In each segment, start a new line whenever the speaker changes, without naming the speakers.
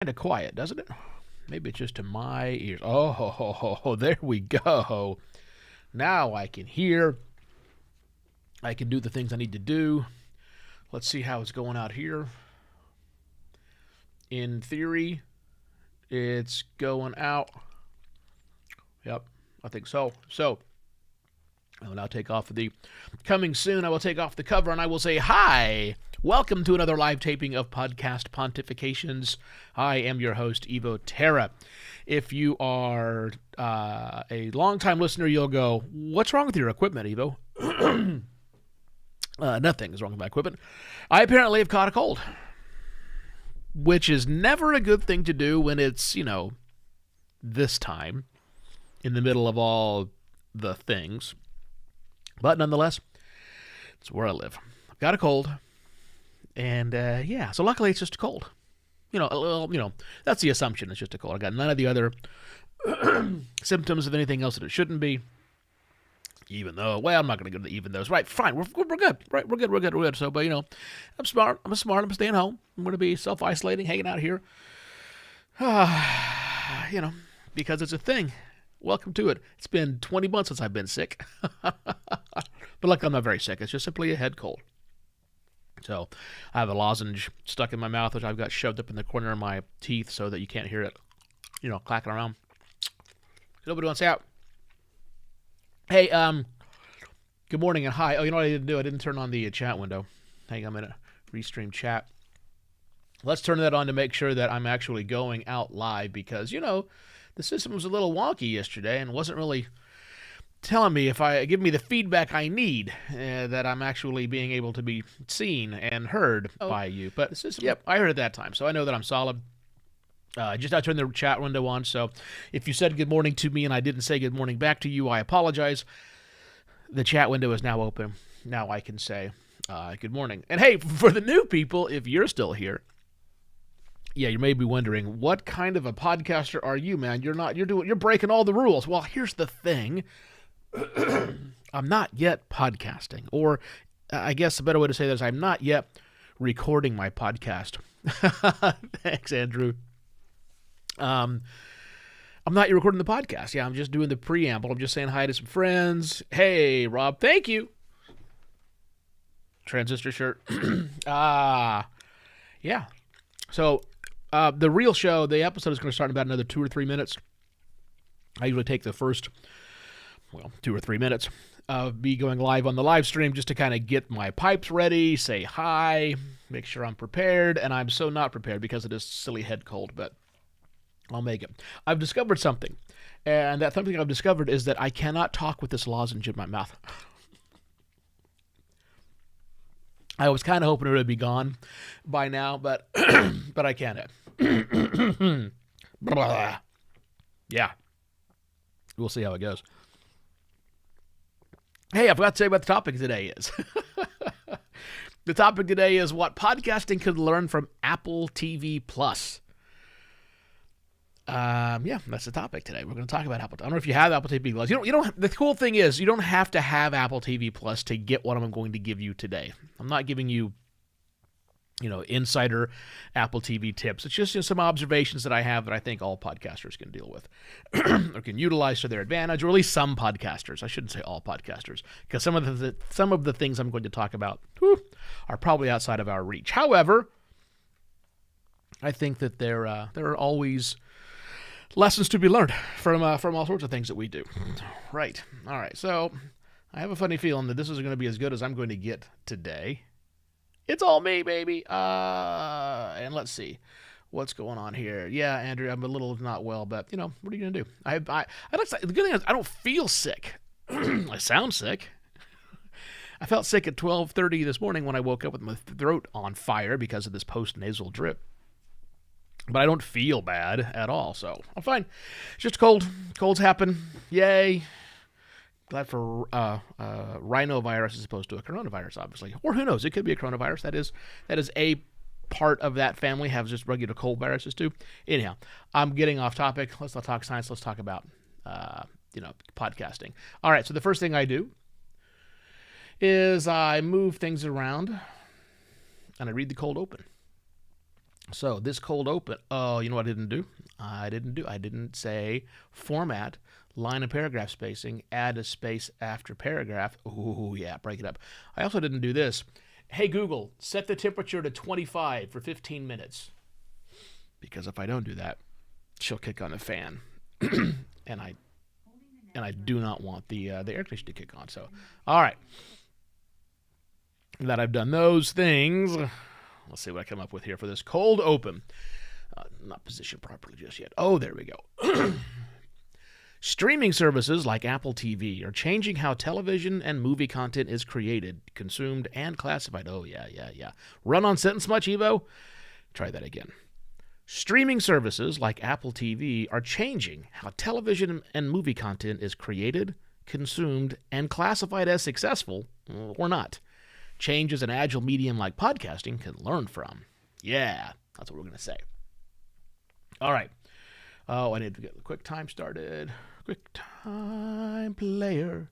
Kind of quiet, doesn't it? Maybe it's just to my ears. Oh, there we go. Now I can hear. I can do the things I need to do. Let's see how it's going out here. In theory, it's going out. Yep, I think so. So, I will now take off the coming soon. I will take off the cover and I will say hi. Welcome to another live taping of Podcast Pontifications. I am your host, Evo Terra. If you are a longtime listener, you'll go, what's wrong with your equipment, Evo? Nothing is wrong with my equipment. I apparently have caught a cold, which is never a good thing to do when it's, this time in the middle of all the things. But nonetheless, it's where I live. I've got a cold. And, so luckily it's just a cold. That's the assumption. It's just a cold. I got none of the other symptoms of anything else that it shouldn't be. Even though, I'm not going to go to the even though. Right, fine, we're good. Right, we're good. So, but, I'm smart. I'm staying home. I'm going to be self-isolating, hanging out here. Because it's a thing. Welcome to it. It's been 20 months since I've been sick. But luckily I'm not very sick. It's just simply a head cold. So I have a lozenge stuck in my mouth, which I've got shoved up in the corner of my teeth so that you can't hear it, clacking around. Nobody wants out. Hey, good morning and hi. Oh, you know what I didn't do? I didn't turn on the chat window. Hang on a minute. Restream chat. Let's turn that on to make sure that I'm actually going out live because, the system was a little wonky yesterday and wasn't really telling me give me the feedback I need that I'm actually being able to be seen and heard by you. But the system, I heard it that time, so I know that I'm solid. Just I turned the chat window on, so if you said good morning to me and I didn't say good morning back to you, I apologize. The chat window is now open. Now I can say good morning. And hey, for the new people, if you're still here, you may be wondering, what kind of a podcaster are you, man? You're breaking all the rules. Well, here's the thing. I'm not yet podcasting, or I guess a better way to say that is I'm not yet recording my podcast. Thanks, Andrew. I'm not yet recording the podcast. I'm just doing the preamble. I'm just saying hi to some friends. Hey, Rob, thank you. Transistor shirt. Yeah. So, the real show, the episode is going to start in about another 2 or 3 minutes. I usually take the first 2 or 3 minutes of me going live on the live stream just to kind of get my pipes ready, say hi, make sure I'm prepared, and I'm so not prepared because of this silly head cold, but I'll make it. I've discovered something, and that something I've discovered is that I cannot talk with this lozenge in my mouth. I was kind of hoping it would be gone by now, but but I can't. Yeah. We'll see how it goes. Hey, I forgot to say what the topic today is. The topic today is what podcasting could learn from Apple TV Plus. That's the topic today. We're going to talk about Apple. I don't know if you have Apple TV Plus. You don't. The cool thing is you don't have to have Apple TV Plus to get what I'm going to give you today. I'm not giving you, insider Apple TV tips. It's just some observations that I have that I think all podcasters can deal with or can utilize to their advantage, or at least some podcasters. I shouldn't say all podcasters, because some of the things I'm going to talk about are probably outside of our reach. However, I think that there are always lessons to be learned from all sorts of things that we do. Right. All right. So I have a funny feeling that this is going to be as good as I'm going to get today. It's all me, baby. And let's see what's going on here. Yeah, Andrew, I'm a little not well, but what are you going to do? The good thing is I don't feel sick. I sound sick. I felt sick at 12:30 this morning when I woke up with my throat on fire because of this post-nasal drip. But I don't feel bad at all, so I'm fine. It's just cold. Colds happen. Yay. Glad for rhinovirus as opposed to a coronavirus, obviously. Or who knows? It could be a coronavirus. That is a part of that family, have just regular cold viruses too. Anyhow, I'm getting off topic. Let's not talk science. Let's talk about, podcasting. All right, so the first thing I do is I move things around and I read the cold open. So this cold open, oh, you know what I didn't do? I didn't say format, line and paragraph spacing, add a space after paragraph. Ooh, yeah, break it up. I also didn't do this. Hey, Google, set the temperature to 25 for 15 minutes. Because if I don't do that, she'll kick on the fan. and I do not want the air conditioner to kick on. So, all right. That I've done those things. Let's see what I come up with here for this cold open. Not positioned properly just yet. Oh, there we go. Streaming services like Apple TV are changing how television and movie content is created, consumed, and classified. Oh, yeah. Run on sentence much, Evo? Try that again. Streaming services like Apple TV are changing how television and movie content is created, consumed, and classified as successful or not. Changes an agile medium like podcasting can learn from. Yeah, that's what we're going to say. All right. Oh, I need to get the QuickTime started. QuickTime Player.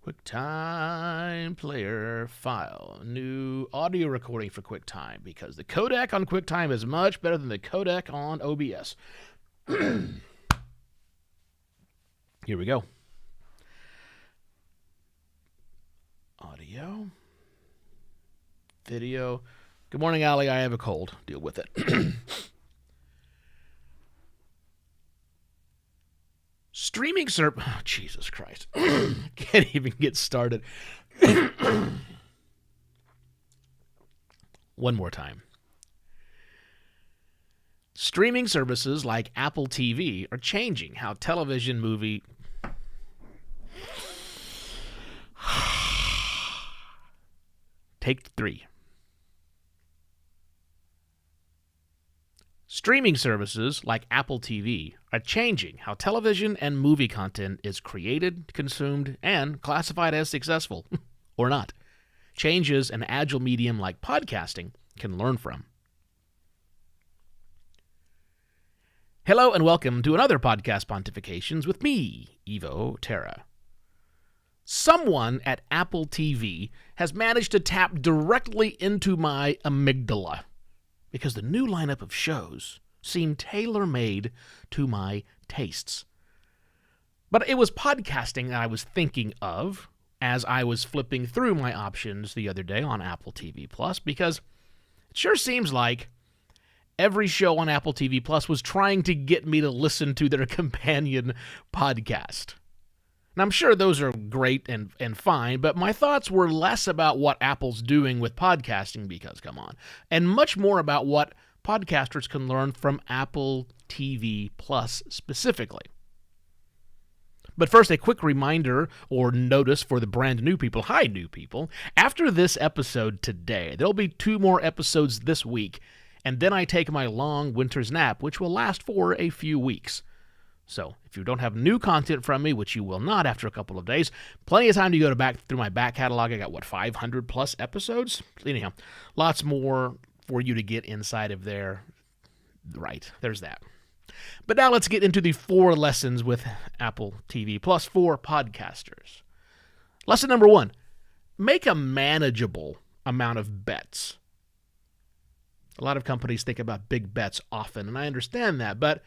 QuickTime Player file. New audio recording for QuickTime because the codec on QuickTime is much better than the codec on OBS. Here we go. Audio. Video. Good morning, Allie. I have a cold. Deal with it. Streaming service. Oh, Jesus Christ. Can't even get started. One more time. Streaming services like Apple TV are changing how television, movie. Take 3. Streaming services like Apple TV are changing how television and movie content is created, consumed, and classified as successful or not. Changes an agile medium like podcasting can learn from. Hello and welcome to another podcast Pontifications with me, Evo Terra. Someone at Apple TV has managed to tap directly into my amygdala, because the new lineup of shows seemed tailor-made to my tastes. But it was podcasting that I was thinking of as I was flipping through my options the other day on Apple TV Plus, because it sure seems like every show on Apple TV Plus was trying to get me to listen to their companion podcast. And I'm sure those are great and fine, but my thoughts were less about what Apple's doing with podcasting, because, come on, and much more about what podcasters can learn from Apple TV Plus specifically. But first, a quick reminder or notice for the brand new people. Hi, new people. After this episode today, there'll be 2 more episodes this week, and then I take my long winter's nap, which will last for a few weeks. So, if you don't have new content from me, which you will not after a couple of days, plenty of time to go back through my back catalog. I got, 500 plus episodes? Anyhow, lots more for you to get inside of there. Right, there's that. But now let's get into the 4 lessons with Apple TV Plus for podcasters. Lesson number 1, make a manageable amount of bets. A lot of companies think about big bets often, and I understand that, but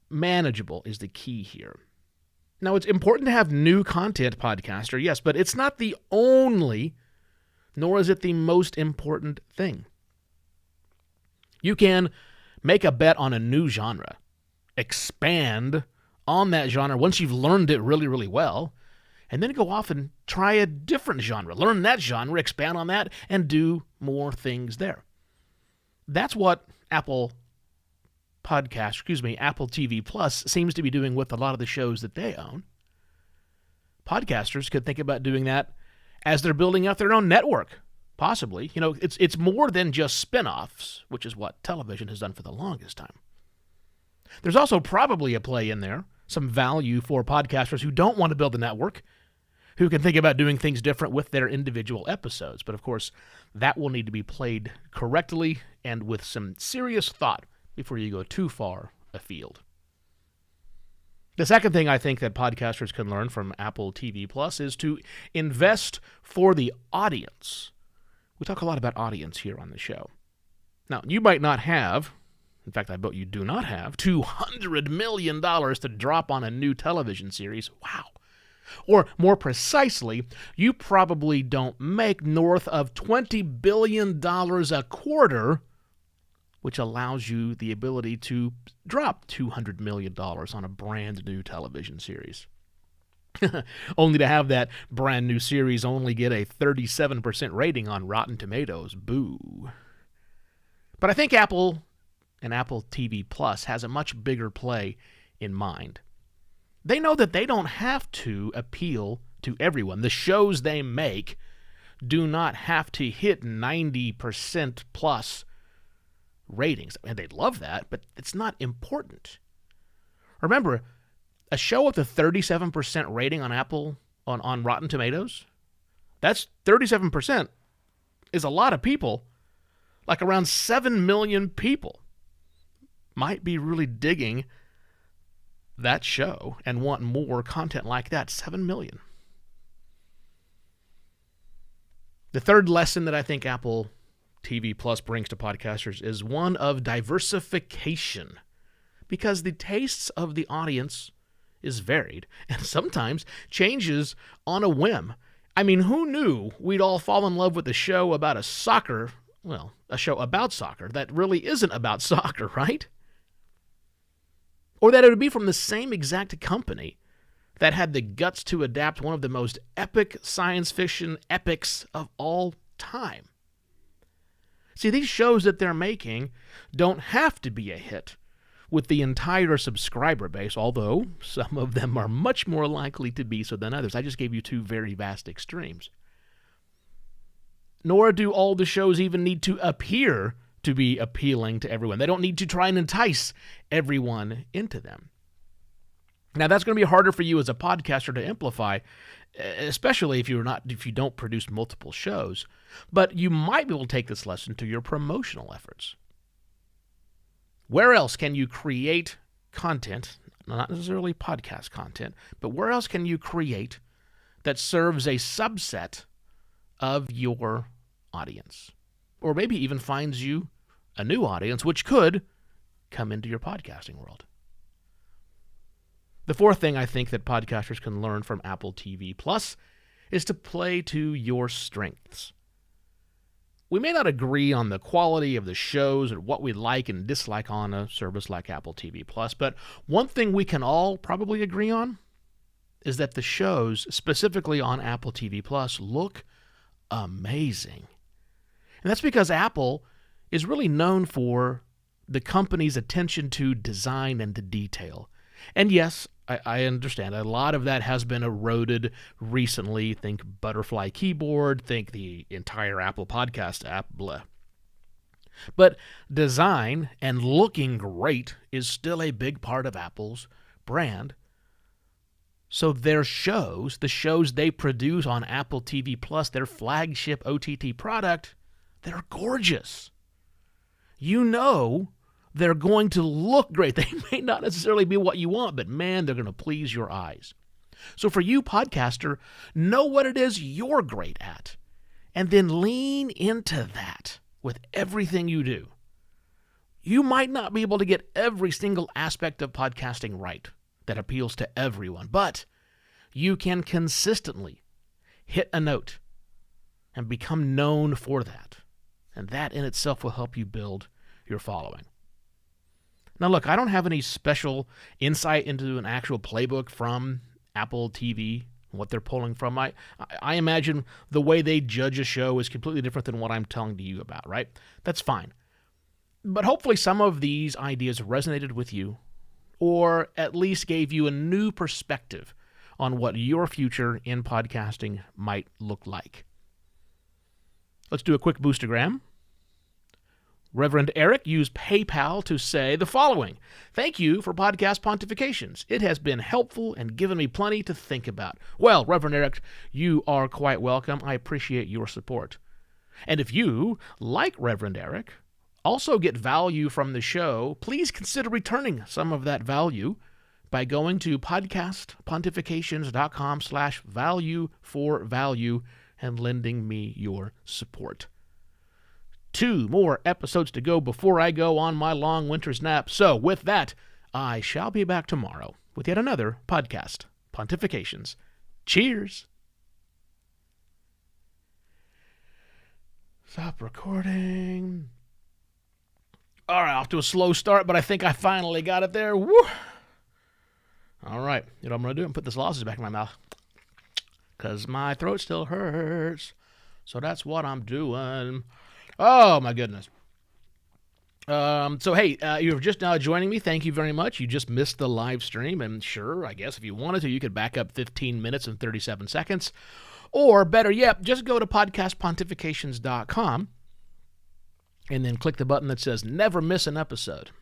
manageable is the key here. Now, it's important to have new content, podcaster, yes, but it's not the only, nor is it the most important thing. You can make a bet on a new genre, expand on that genre once you've learned it really, really well, and then go off and try a different genre, learn that genre, expand on that, and do more things there. That's what Apple TV Plus seems to be doing with a lot of the shows that they own. Podcasters could think about doing that as they're building out their own network, possibly. You know, it's more than just spin-offs, which is what television has done for the longest time. There's also probably a play in there, some value for podcasters who don't want to build a network, who can think about doing things different with their individual episodes. But of course, that will need to be played correctly and with some serious thought before you go too far afield. The second thing I think that podcasters can learn from Apple TV Plus is to invest for the audience. We talk a lot about audience here on the show. Now, you might not have, in fact, I bet you do not have, $200 million to drop on a new television series. Wow. Or more precisely, you probably don't make north of $20 billion a quarter, which allows you the ability to drop $200 million on a brand new television series. Only to have that brand new series only get a 37% rating on Rotten Tomatoes. Boo. But I think Apple and Apple TV Plus has a much bigger play in mind. They know that they don't have to appeal to everyone. The shows they make do not have to hit 90% plus ratings. I mean, they'd love that, but it's not important. Remember, a show with a 37% rating on Apple on Rotten Tomatoes, that's 37% is a lot of people. Like around 7 million people might be really digging that show and want more content like that. 7 million. The third lesson that I think Apple TV Plus brings to podcasters is one of diversification, because the tastes of the audience is varied and sometimes changes on a whim. I mean, who knew we'd all fall in love with a show about a show about soccer that really isn't about soccer, right? Or that it would be from the same exact company that had the guts to adapt one of the most epic science fiction epics of all time. See, these shows that they're making don't have to be a hit with the entire subscriber base, although some of them are much more likely to be so than others. I just gave you two very vast extremes. Nor do all the shows even need to appear to be appealing to everyone. They don't need to try and entice everyone into them. Now, that's going to be harder for you as a podcaster to amplify, especially if you don't produce multiple shows. But you might be able to take this lesson to your promotional efforts. Where else can you create content, not necessarily podcast content, but where else can you create that serves a subset of your audience? Or maybe even finds you a new audience, which could come into your podcasting world. The fourth thing I think that podcasters can learn from Apple TV Plus is to play to your strengths. We may not agree on the quality of the shows or what we like and dislike on a service like Apple TV Plus, but one thing we can all probably agree on is that the shows, specifically on Apple TV Plus, look amazing. And that's because Apple is really known for the company's attention to design and to detail. And yes, I understand a lot of that has been eroded recently. Think Butterfly Keyboard, think the entire Apple Podcast app, blah. But design and looking great is still a big part of Apple's brand. So their shows, the shows they produce on Apple TV Plus, their flagship OTT product, they're gorgeous. You know they're going to look great. They may not necessarily be what you want, but man, they're going to please your eyes. So for you, podcaster, know what it is you're great at, and then lean into that with everything you do. You might not be able to get every single aspect of podcasting right that appeals to everyone, but you can consistently hit a note and become known for that. And that in itself will help you build your following. Now look, I don't have any special insight into an actual playbook from Apple TV, what they're pulling from. I imagine the way they judge a show is completely different than what I'm telling to you about, right? That's fine. But hopefully some of these ideas resonated with you, or at least gave you a new perspective on what your future in podcasting might look like. Let's do a quick boostergram. Reverend Eric used PayPal to say the following: "Thank you for podcast pontifications. It has been helpful and given me plenty to think about." Well, Reverend Eric, you are quite welcome. I appreciate your support. And if you, like Reverend Eric, also get value from the show, please consider returning some of that value by going to podcastpontifications.com/value for value and lending me your support. 2 more episodes to go before I go on my long winter's nap. So with that, I shall be back tomorrow with yet another podcast, Pontifications. Cheers. Stop recording. All right, off to a slow start, but I think I finally got it there. Woo! All right, you know what I'm going to do? I'm put this lozenge back in my mouth because my throat still hurts. So that's what I'm doing. Oh, my goodness. So, hey, you're just now joining me. Thank you very much. You just missed the live stream. And sure, I guess if you wanted to, you could back up 15 minutes and 37 seconds. Or better yet, just go to podcastpontifications.com and then click the button that says never miss an episode.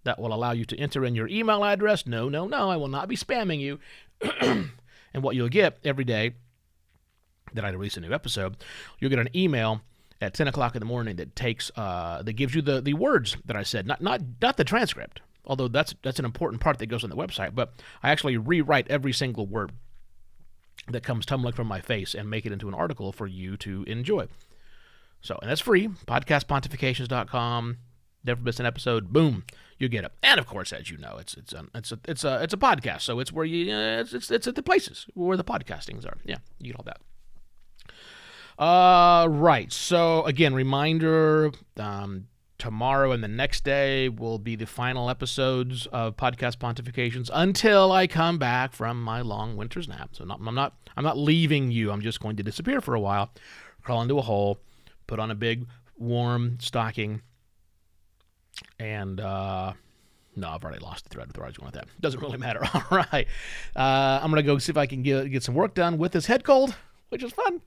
That will allow you to enter in your email address. No, I will not be spamming you. And what you'll get every day that I release a new episode, you'll get an email at 10 o'clock in the morning that takes that gives you the words that I said, not the transcript, although that's an important part that goes on the website, but I actually rewrite every single word that comes tumbling from my face and make it into an article for you to enjoy. So, and that's free, podcastpontifications.com. Never miss an episode. Boom, you get it. And of course, as you know, it's a podcast, so it's where you it's at the places where the podcastings are. Yeah, you get all that. Right. So again, reminder, tomorrow and the next day will be the final episodes of Podcast Pontifications until I come back from my long winter's nap. So I'm not leaving you. I'm just going to disappear for a while, crawl into a hole, put on a big warm stocking, and no, I've already lost the thread of where I was going with that. Doesn't really matter. All right. I'm going to go see if I can get some work done with this head cold, which is fun.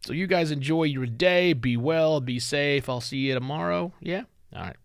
So you guys enjoy your day. Be well. Be safe. I'll see you tomorrow. Yeah? All right.